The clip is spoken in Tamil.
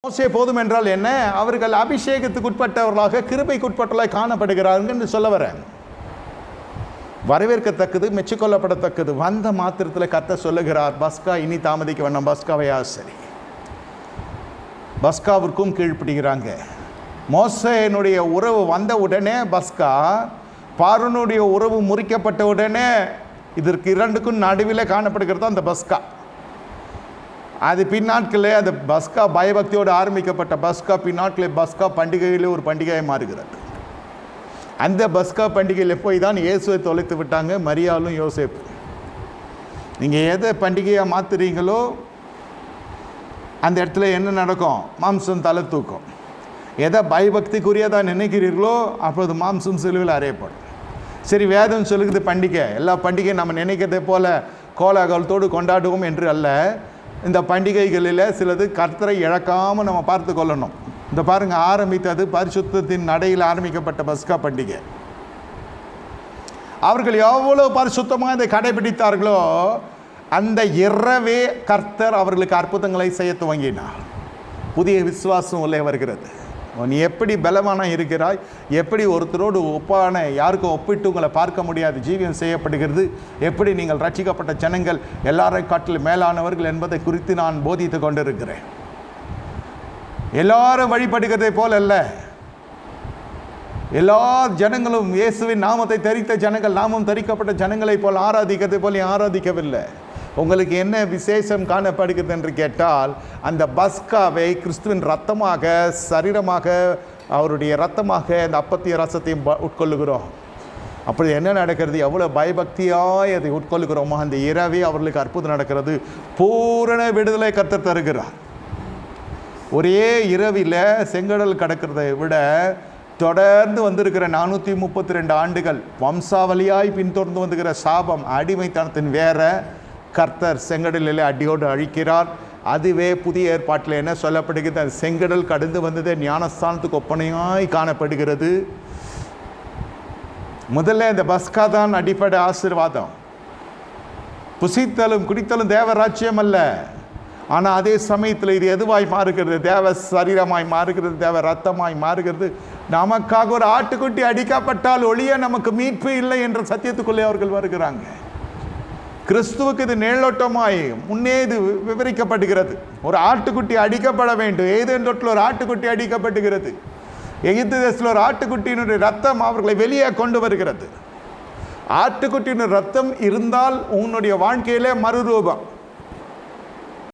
மோசே போதும் என்றால் என்ன? அவர்கள் அபிஷேகத்துக்கு உட்பட்டவர்களாக, கிருபைக்கு உட்பட்டவர்களாக காணப்படுகிறார்கள் என்று சொல்ல வரேன். வரவேற்கத்தக்கது, மெச்சுக்கொள்ளப்படத்தக்கது. வந்த மாத்திரத்தில் கர்த்தர் சொல்லுகிறார், பஸ்கா இனி தாமதிக்க வேண்டாம், பஸ்காவையா சரி. பஸ்காவிற்கும் கீழ்ப்படுகிறாங்க. மோசேனுடைய உறவு வந்த உடனே பஸ்கா, பார்வோனுடைய உறவு முறிக்கப்பட்ட உடனே இதற்கு இரண்டுக்கும் நடுவில் காணப்படுகிறது அந்த பஸ்கா. அது பின்னாட்களே அந்த பஸ்கா பயபக்தியோடு ஆரம்பிக்கப்பட்ட பஸ்கா பின்னாட்களே பஸ்கா பண்டிகையிலே ஒரு பண்டிகையாக மாறுகிறது. அந்த பஸ்கா பண்டிகையில் போய் தான் இயேசுவை தொலைத்து விட்டாங்க மரியாளும் யோசேப்பு. நீங்கள் எதை பண்டிகையாக மாற்றுறீங்களோ அந்த இடத்துல என்ன நடக்கும்? மாம்சம் தலை தூக்கும். எதை பயபக்திக்குரியதாக நினைக்கிறீர்களோ அப்போது மாம்சம் சிலுவையில் அறையப்படும். சரி, வேதம் சொல்லுகிறது பண்டிகை, எல்லா பண்டிகையும் நம்ம நினைக்கிறதை போல கோலாகலத்தோடு கொண்டாடுவோம் என்று அல்ல. இந்த பண்டிகைகளில் சிலது கர்த்தரை இழக்காமல் நம்ம பார்த்து கொள்ளணும். இந்த பாருங்கள், ஆரம்பித்தது பரிசுத்தத்தின் நடையில் ஆரம்பிக்கப்பட்ட பஸ்கா பண்டிகை. அவர்கள் எவ்வளோ பரிசுத்தமாக இதை கடைபிடித்தார்களோ அந்த இரவே கர்த்தர் அவர்களுக்கு அற்புதங்களை செய்ய துவங்கினார். புதிய விசுவாசம் உள்ளே வருகிறது. நீ எப்படி பலமான இருக்கிறாய், எப்படி ஒருத்தரோடு ஒப்பான யாருக்கும் ஒப்பிட்டு உங்களை பார்க்க முடியாது ஜீவியம் செய்யப்படுகிறது, எப்படி நீங்கள் ரட்சிக்கப்பட்ட ஜனங்கள் எல்லாரை காட்டிலும் மேலானவர்கள் என்பதை குறித்து நான் போதித்து கொண்டிருக்கிறேன். எல்லாரும் வழிபடுகிறதை போல் அல்ல. எல்லா ஜனங்களும் இயேசுவின் நாமத்தை தரித்த ஜனங்கள், நாமம் தரிக்கப்பட்ட ஜனங்களை போல் ஆராதிக்கிறதை போல் ஆராதிக்கவில்லை. உங்களுக்கு என்ன விசேஷம் காணப்படுகிறது என்று கேட்டால், அந்த பஸ்காவை கிறிஸ்துவின் இரத்தமாக, சரீரமாக, அவருடைய இரத்தமாக அந்த அப்பத்தையும் ரசத்தையும் உட்கொள்ளுகிறோம். அப்படி என்ன நடக்கிறது? எவ்வளோ பயபக்தியாய் அதை உட்கொள்ளுகிறோமோ அந்த இரவே அவர்களுக்கு அற்புதம் நடக்கிறது. பூரண விடுதலை கர்த்தர் தருகிறார். ஒரே இரவில் செங்கடல் கடக்கிறதை விட தொடர்ந்து வந்திருக்கிற 432 ஆண்டுகள் வம்சாவளியாய் பின்தொடர்ந்து வந்துக்கிற சாபம், அடிமைத்தனத்தின் வேற கர்த்தர் செங்கடலில் அடியோடு அழிக்கிறார். அதுவே புதிய ஏற்பாட்டில் என்ன சொல்லப்படுகிறது? அந்த செங்கடல் கடந்து வந்தது ஞானஸ்தானத்துக்கு ஒப்பனையாய் காணப்படுகிறது. முதல்ல இந்த பஸ்கா தான் அடிப்படை ஆசீர்வாதம். புசித்தலும் குடித்தலும் தேவராட்சியம் அல்ல. ஆனால் அதே சமயத்தில் இது எதுவாய் மாறுகிறது? தேவ சரீரமாய் மாறுகிறது, தேவ ரத்தமாய் மாறுகிறது. நமக்காக ஒரு ஆட்டுக்குட்டி அடிக்கப்பட்டால் ஒழிய நமக்கு மீட்பு இல்லை என்ற சத்தியத்துக்குள்ளே அவர்கள் வருகிறாங்க. கிறிஸ்துவுக்கு இது நேழோட்டமாய் முன்னே இது விவரிக்கப்படுகிறது. ஒரு ஆட்டுக்குட்டி அடிக்கப்பட வேண்டும். ஏதேன் தொட்டில் ஒரு ஆட்டுக்குட்டி அடிக்கப்படுகிறது. எகிப்து தேசத்தில் ஒரு ஆட்டுக்குட்டியினுடைய ரத்தம் அவர்களை வெளியே கொண்டு வருகிறது. ஆட்டுக்குட்டியினுடைய ரத்தம் இருந்தால் உன்னுடைய வாழ்க்கையிலே மறுரூபம்.